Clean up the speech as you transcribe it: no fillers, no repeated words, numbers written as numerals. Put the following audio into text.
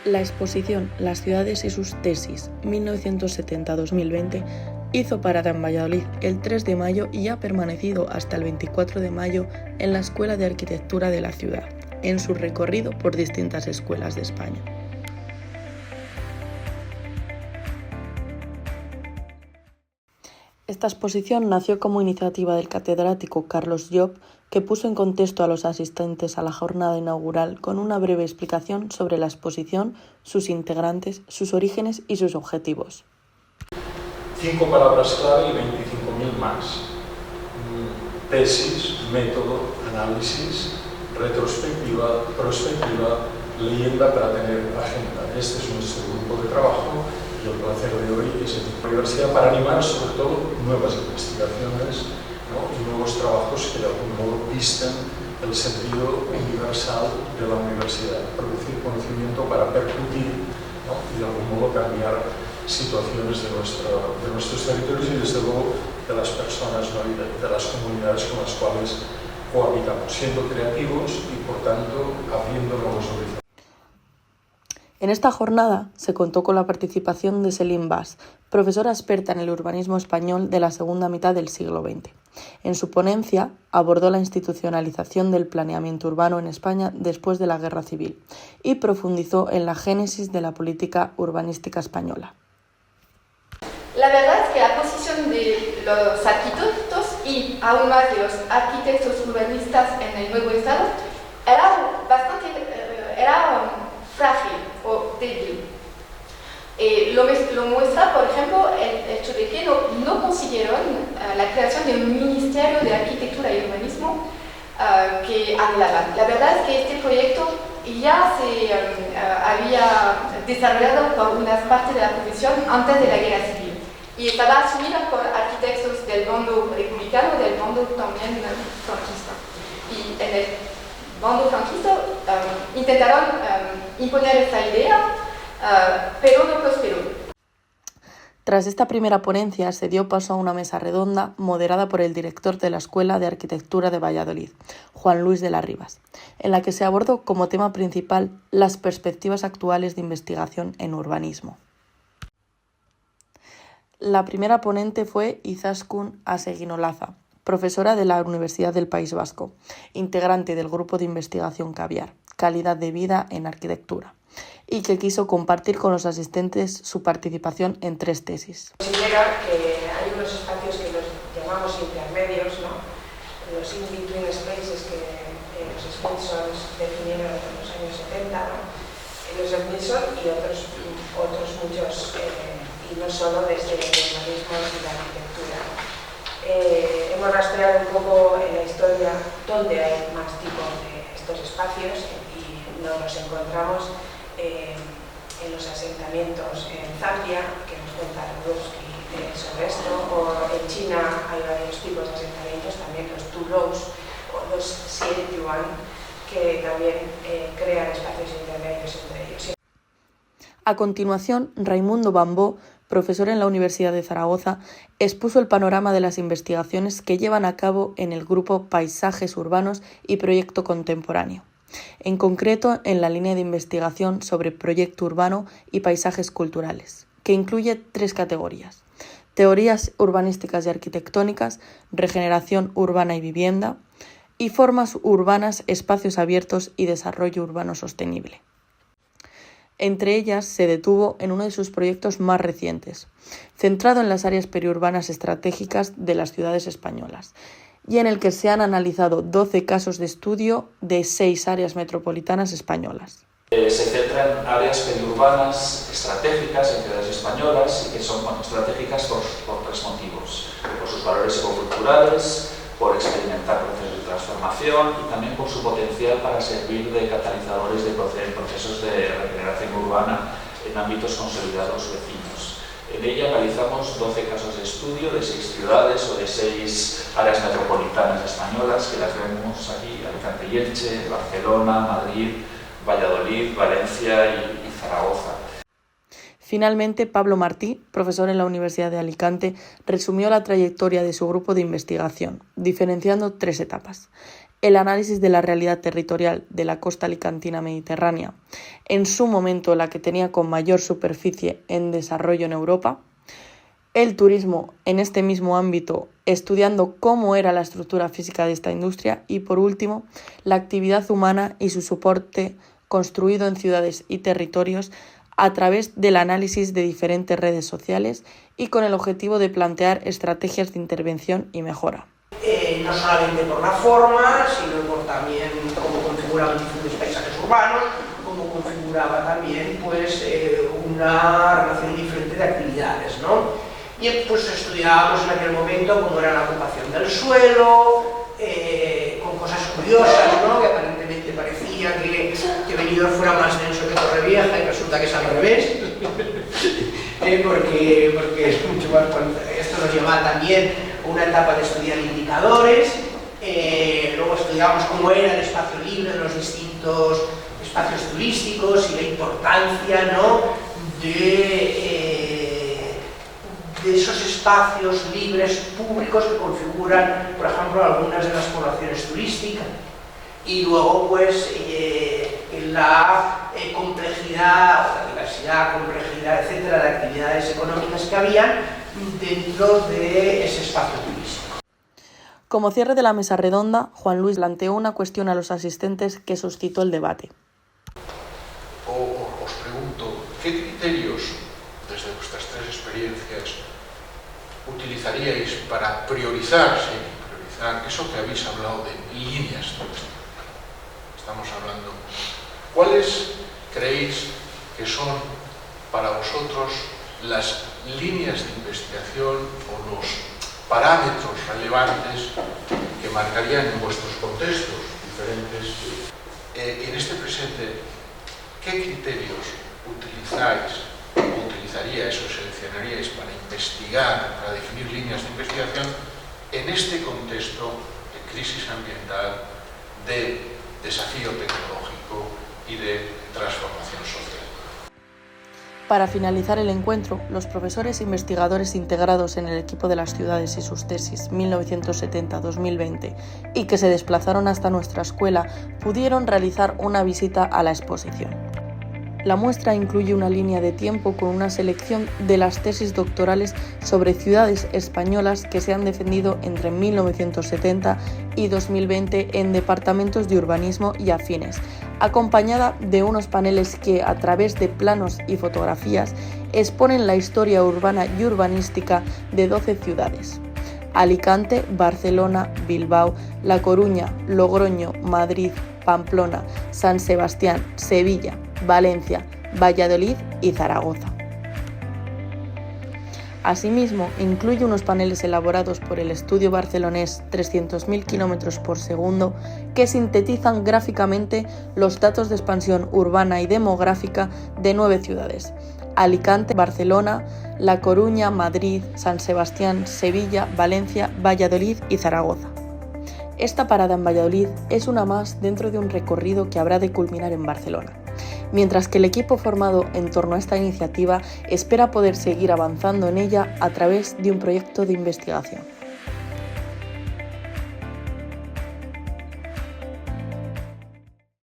La exposición Las ciudades y sus tesis 1970-2020 hizo parada en Valladolid el 3 de mayo y ha permanecido hasta el 24 de mayo en la Escuela de Arquitectura de la ciudad, en su recorrido por distintas escuelas de España. Esta exposición nació como iniciativa del catedrático Carlos Llop, que puso en contexto a los asistentes a la jornada inaugural con una breve explicación sobre la exposición, sus integrantes, sus orígenes y sus objetivos. 5 palabras clave y 25.000 más. Tesis, método, análisis, retrospectiva, prospectiva, leyenda para tener agenda. Este es nuestro grupo de trabajo y el placer de hoy es en la universidad para animar sobre todo nuevas investigaciones, ¿no? Y nuevos trabajos que de algún modo visten el sentido universal de la universidad, producir conocimiento para percutir, ¿no? Y de algún modo cambiar situaciones de nuestros territorios y desde luego de las personas, ¿no? Y de las comunidades con las cuales cohabitamos, siendo creativos y por tanto abriendo nuevos horizontes. En esta jornada se contó con la participación de Céline Bas, profesora experta en el urbanismo español de la segunda mitad del siglo XX. En su ponencia abordó la institucionalización del planeamiento urbano en España después de la Guerra Civil y profundizó en la génesis de la política urbanística española. La verdad es que la posición de los arquitectos y aún más de los arquitectos urbanistas en el nuevo Estado era frágil o débil. Lo muestra, por ejemplo, el hecho de que no consiguieron la creación de un Ministerio de Arquitectura y Urbanismo que anhelaban. La verdad es que este proyecto ya se había desarrollado por una parte de la profesión antes de la Guerra Civil y estaba asumido por arquitectos del bando republicano y del bando también franquista. Y en el bando franquista intentaron imponer esta idea, pero no prosperó. Tras esta primera ponencia se dio paso a una mesa redonda moderada por el director de la Escuela de Arquitectura de Valladolid, Juan Luis de las Rivas, en la que se abordó como tema principal las perspectivas actuales de investigación en urbanismo. La primera ponente fue Izaskun Aseguinolaza, profesora de la Universidad del País Vasco, integrante del grupo de investigación Caviar, Calidad de Vida en Arquitectura, y que quiso compartir con los asistentes su participación en 3 tesis. Considera que hay unos espacios que los llamamos intermedios, ¿no? Los in-between spaces que los Smithsons definieron en los años 70, ¿no? Los Smithson y otros muchos, y no solo desde el urbanismo y la arquitectura. Hemos rastreado un poco en la historia dónde hay más tipos de estos espacios y nos encontramos en los asentamientos en Zambia, que nos cuenta Rudowski sobre esto, o en China hay varios tipos de asentamientos, también los Two Rows o los Xietyuan, que también crean espacios intermedios entre ellos. A continuación, Raimundo Bambó, profesor en la Universidad de Zaragoza, expuso el panorama de las investigaciones que llevan a cabo en el grupo Paisajes Urbanos y Proyecto Contemporáneo, en concreto en la línea de investigación sobre proyecto urbano y paisajes culturales, que incluye 3 categorías: teorías urbanísticas y arquitectónicas, regeneración urbana y vivienda, y formas urbanas, espacios abiertos y desarrollo urbano sostenible. Entre ellas se detuvo en uno de sus proyectos más recientes, centrado en las áreas periurbanas estratégicas de las ciudades españolas, y en el que se han analizado 12 casos de estudio de 6 áreas metropolitanas españolas. Se centra en áreas periurbanas estratégicas en ciudades españolas y que son estratégicas por 3 motivos: por sus valores ecoculturales, por experimentar procesos de transformación y también por su potencial para servir de catalizadores de procesos de regeneración urbana en ámbitos consolidados vecinos. En ella realizamos 12 casos de estudio de 6 ciudades o de 6 áreas metropolitanas españolas, que las vemos aquí: Alicante y Elche, Barcelona, Madrid, Valladolid, Valencia y Zaragoza. Finalmente, Pablo Martí, profesor en la Universidad de Alicante, resumió la trayectoria de su grupo de investigación, diferenciando 3 etapas: el análisis de la realidad territorial de la costa alicantina mediterránea, en su momento la que tenía con mayor superficie en desarrollo en Europa, el turismo en este mismo ámbito, estudiando cómo era la estructura física de esta industria y, por último, la actividad humana y su soporte construido en ciudades y territorios a través del análisis de diferentes redes sociales y con el objetivo de plantear estrategias de intervención y mejora. No solamente por la forma, sino por también cómo configuraban diferentes paisajes urbanos, cómo configuraba también pues, una relación diferente de actividades, ¿no? Y pues estudiábamos en aquel momento cómo era la ocupación del suelo, con cosas curiosas, ¿no? Que aparentemente parecía que Benidorm fuera más denso que Torrevieja y resulta que es al revés, porque es mucho más, esto nos lleva también a una etapa de estudiar indicadores, luego estudiamos cómo era el espacio libre de los distintos espacios turísticos y la importancia, ¿no? de esos espacios libres públicos que configuran, por ejemplo, algunas de las poblaciones turísticas. Y luego, pues, la complejidad, o la diversidad, complejidad, etcétera, de actividades económicas que habían dentro de ese espacio turístico. Como cierre de la mesa redonda, Juan Luis planteó una cuestión a los asistentes que suscitó el debate. Os pregunto, ¿qué criterios, desde vuestras tres experiencias, utilizaríais para priorizar eso que habéis hablado de líneas de investigación? Estamos hablando, ¿cuáles creéis que son para vosotros las líneas de investigación o los parámetros relevantes que marcarían en vuestros contextos diferentes? En este presente, ¿qué criterios utilizáis o utilizaríais o seleccionaríais para investigar, para definir líneas de investigación en este contexto de crisis ambiental, de desafío tecnológico y de transformación social? Para finalizar el encuentro, los profesores investigadores integrados en el equipo de las ciudades y sus tesis 1970-2020 y que se desplazaron hasta nuestra escuela pudieron realizar una visita a la exposición. La muestra incluye una línea de tiempo con una selección de las tesis doctorales sobre ciudades españolas que se han defendido entre 1970 y 2020 en departamentos de urbanismo y afines, acompañada de unos paneles que, a través de planos y fotografías, exponen la historia urbana y urbanística de 12 ciudades: Alicante, Barcelona, Bilbao, La Coruña, Logroño, Madrid, Pamplona, San Sebastián, Sevilla, Valencia, Valladolid y Zaragoza. Asimismo, incluye unos paneles elaborados por el estudio barcelonés 300.000 km por segundo que sintetizan gráficamente los datos de expansión urbana y demográfica de 9 ciudades: Alicante, Barcelona, La Coruña, Madrid, San Sebastián, Sevilla, Valencia, Valladolid y Zaragoza. Esta parada en Valladolid es una más dentro de un recorrido que habrá de culminar en Barcelona, mientras que el equipo formado en torno a esta iniciativa espera poder seguir avanzando en ella a través de un proyecto de investigación.